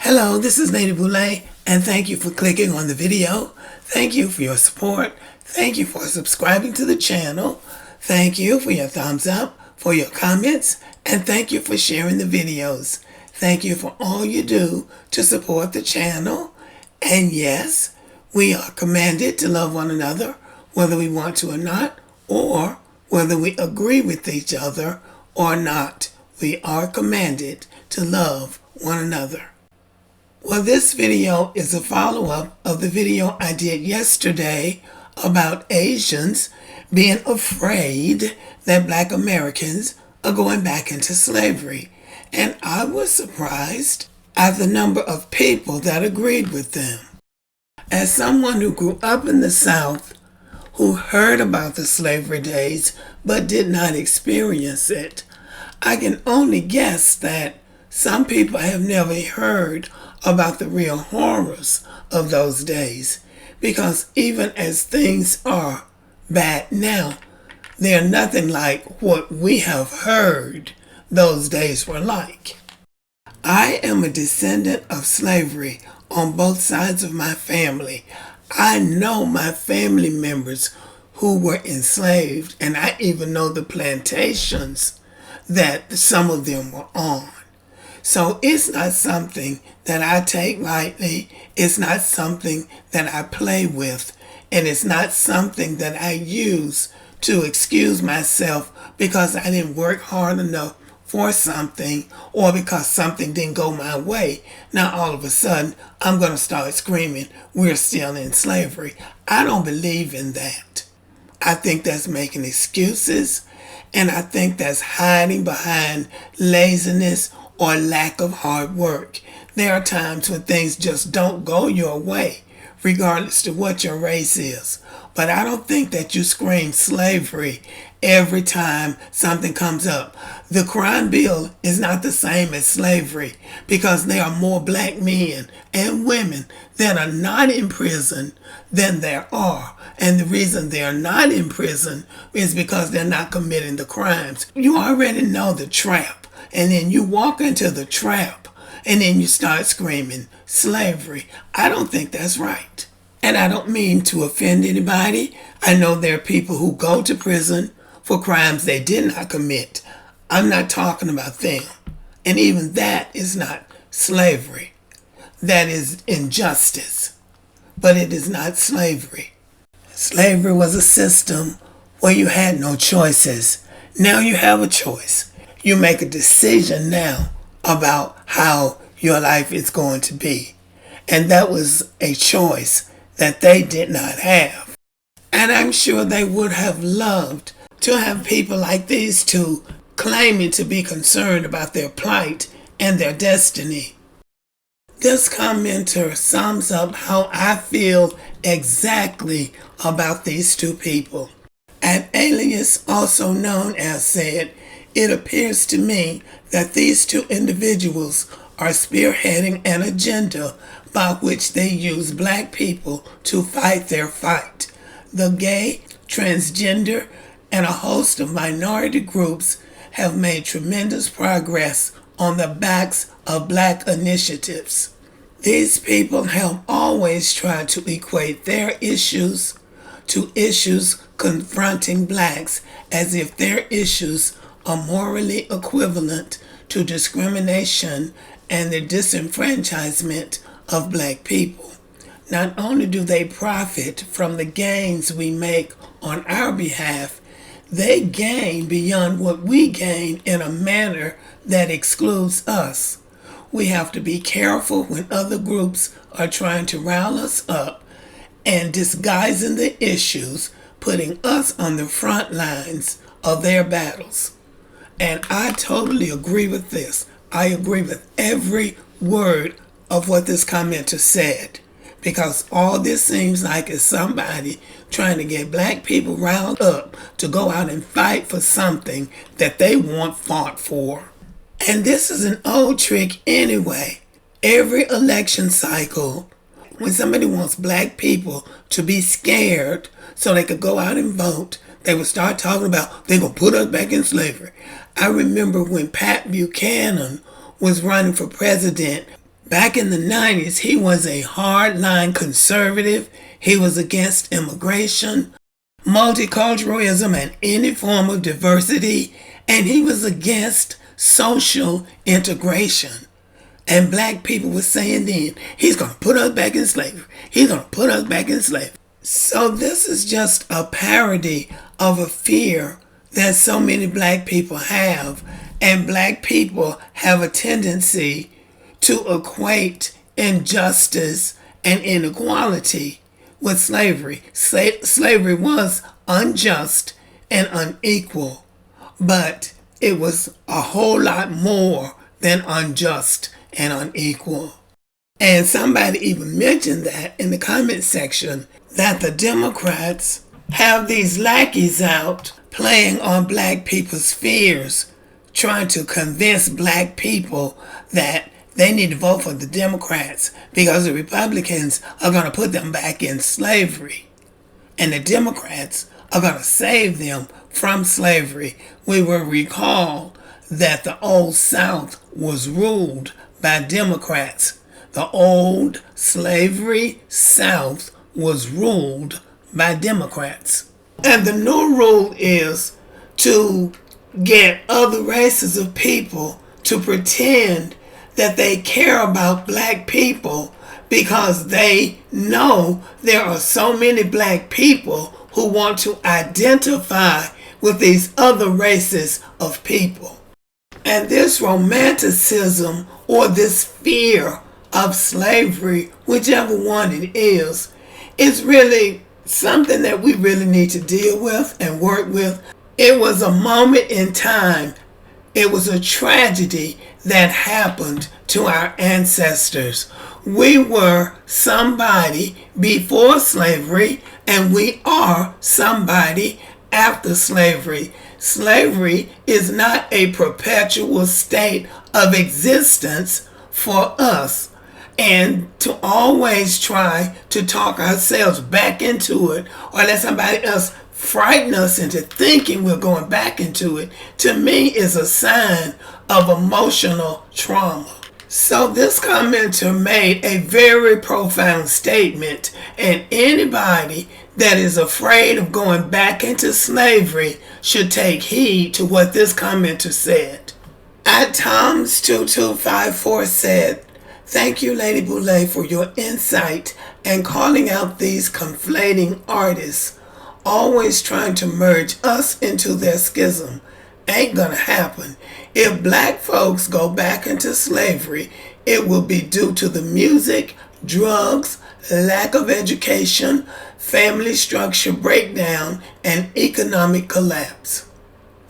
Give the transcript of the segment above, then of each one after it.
Hello, this is Lady Boulay, and thank you for clicking on the video. Thank you for your support. Thank you for subscribing to the channel. Thank you for your thumbs up, for your comments, and thank you for sharing the videos. Thank you for all you do to support the channel. And yes, we are commanded to love one another, whether we want to or not, or whether we agree with each other or not. We are commanded to love one another. Well, this video is a follow-up of the video I did yesterday about Asians being afraid that Black Americans are going back into slavery. And I was surprised at the number of people that agreed with them. As someone who grew up in the South, who heard about the slavery days but did not experience it, I can only guess that some people have never heard about the real horrors of those days, because even as things are bad now, they're nothing like what we have heard those days were like. I am a descendant of slavery on both sides of my family. I know my family members who were enslaved, and I even know the plantations that some of them were on. So it's not something that I take lightly. It's not something that I play with. And it's not something that I use to excuse myself because I didn't work hard enough for something or because something didn't go my way. Now all of a sudden, I'm going to start screaming, we're still in slavery. I don't believe in that. I think that's making excuses, and I think that's hiding behind laziness or lack of hard work. There are times when things just don't go your way, regardless to what your race is. But I don't think that you scream slavery every time something comes up. The crime bill is not the same as slavery because there are more black men and women that are not in prison than there are. And the reason they're not in prison is because they're not committing the crimes. You already know the trap. And then you walk into the trap and then you start screaming slavery. I don't think that's right. And I don't mean to offend anybody. I know there are people who go to prison for crimes they did not commit. I'm not talking about them. And even that is not slavery. That is injustice. But it is not slavery. Slavery was a system where you had no choices. Now you have a choice. You make a decision now about how your life is going to be. And that was a choice that they did not have. And I'm sure they would have loved to have people like these two claiming to be concerned about their plight and their destiny. This commenter sums up how I feel exactly about these two people. An alias, also known as, said, "It appears to me that these two individuals are spearheading an agenda by which they use black people to fight their fight. The gay, transgender, and a host of minority groups have made tremendous progress on the backs of black initiatives. These people have always tried to equate their issues to issues confronting blacks as if their issues are morally equivalent to discrimination and the disenfranchisement of black people. Not only do they profit from the gains we make on our behalf, they gain beyond what we gain in a manner that excludes us. We have to be careful when other groups are trying to rile us up and disguising the issues, putting us on the front lines of their battles." And I totally agree with this. I agree with every word of what this commenter said, because all this seems like is somebody trying to get black people riled up to go out and fight for something that they want fought for. And this is an old trick anyway. Every election cycle, when somebody wants black people to be scared so they could go out and vote, they would start talking about they're going to put us back in slavery. I remember when Pat Buchanan was running for president Back in the 90s, he was a hardline conservative. He was against immigration, multiculturalism, and any form of diversity. And he was against social integration. And black people were saying then, he's going to put us back in slavery. He's going to put us back in slavery. So this is just a parody of a fear that so many black people have. And black people have a tendency to equate injustice and inequality with slavery. Slavery was unjust and unequal, but it was a whole lot more than unjust and unequal. And somebody even mentioned that in the comment section, that the Democrats have these lackeys out playing on black people's fears, trying to convince black people that they need to vote for the Democrats because the Republicans are going to put them back in slavery. And the Democrats are going to save them from slavery. We will recall that the Old South was ruled by Democrats. The old slavery South was ruled by Democrats. And the new rule is to get other races of people to pretend that they care about black people because they know there are so many black people who want to identify with these other races of people. And this romanticism or this fear of slavery, whichever one it is really something that we really need to deal with and work with. It was a moment in time. It was a tragedy that happened to our ancestors. We were somebody before slavery, and we are somebody after slavery. Slavery is not a perpetual state of existence for us. And to always try to talk ourselves back into it or let somebody else frighten us into thinking we're going back into it, to me is a sign of emotional trauma. So this commenter made a very profound statement, and anybody that is afraid of going back into slavery should take heed to what this commenter said. At Toms2254 said, "Thank you, Lady Boulay, for your insight and calling out these conflating artists, always trying to merge us into their schism. Ain't gonna happen. If black folks go back into slavery, it will be due to the music, drugs, lack of education, family structure breakdown, and economic collapse."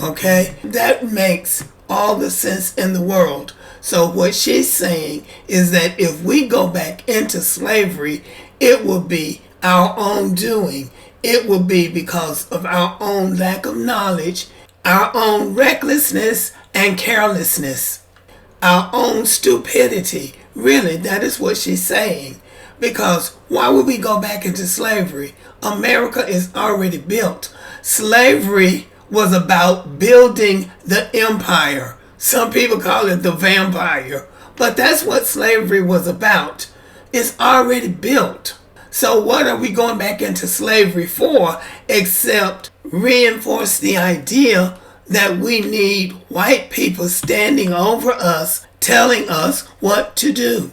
Okay? That makes all the sense in the world. So what she's saying is that if we go back into slavery, it will be our own doing. It will be because of our own lack of knowledge, our own recklessness and carelessness, our own stupidity. Really, that is what she's saying. Because why would we go back into slavery? America is already built. Slavery was about building the empire. Some people call it the vampire, but that's what slavery was about. It's already built. So what are we going back into slavery for except reinforce the idea that we need white people standing over us, telling us what to do?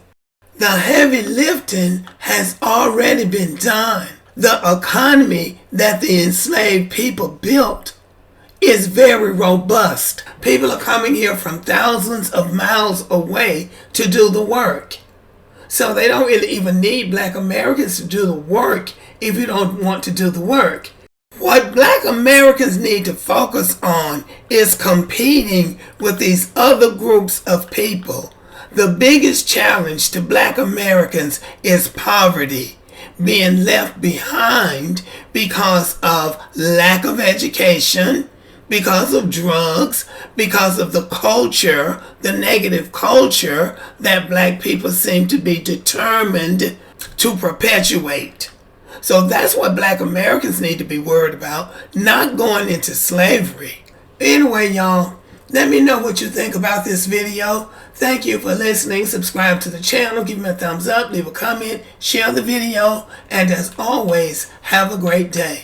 The heavy lifting has already been done. The economy that the enslaved people built is very robust. People are coming here from thousands of miles away to do the work. So they don't really even need black Americans to do the work if you don't want to do the work. What black Americans need to focus on is competing with these other groups of people. The biggest challenge to black Americans is poverty, being left behind because of lack of education, because of drugs, because of the culture, the negative culture that black people seem to be determined to perpetuate. So that's what black Americans need to be worried about, not going into slavery. Anyway, y'all, Let me know what you think about this video. Thank you for listening. Subscribe to the channel, give me a thumbs up, leave a comment, share the video, and as always, have a great day.